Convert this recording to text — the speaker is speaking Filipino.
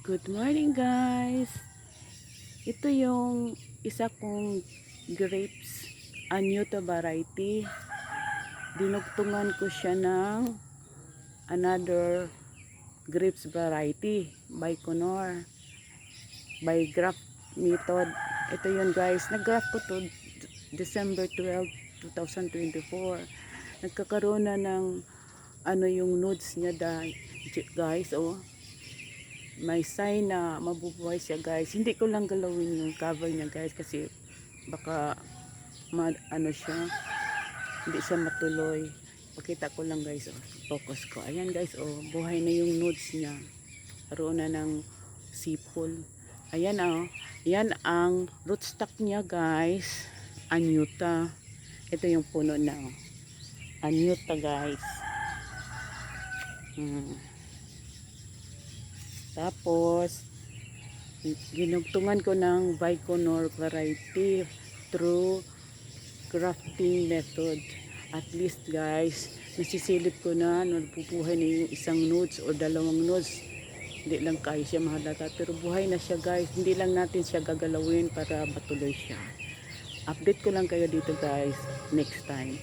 Good morning guys. Ito yung isa kong grapes, Anyuta variety. Dinugtungan ko siya ng another grapes variety, Baikonur, by graft method. Ito yun guys, nag-graft ko to December 12, 2024. Nagkakaroon na ng yung nodes niya guys, oh. May sign na mabubuhay siya guys. Hindi ko lang galawin yung cover niya guys kasi baka siya, hindi siya matuloy. Pakita ko lang guys, oh. Focus ko. Ayan guys, oh, buhay na yung nodes niya. Karoon na ng sipol. Ayan, oh. Yan ang rootstock niya guys. Anyuta. Ito yung puno na, oh. Anyuta guys. Tapos ginugtungan ko ng Baikonur variety through grafting method. At least guys, nasisilip ko na nabubuhay na yung isang nodes o dalawang nodes. Hindi lang kaya siya mahalata, pero buhay na siya guys. Hindi lang natin siya gagalawin para matuloy siya. Update ko lang kayo dito guys next time.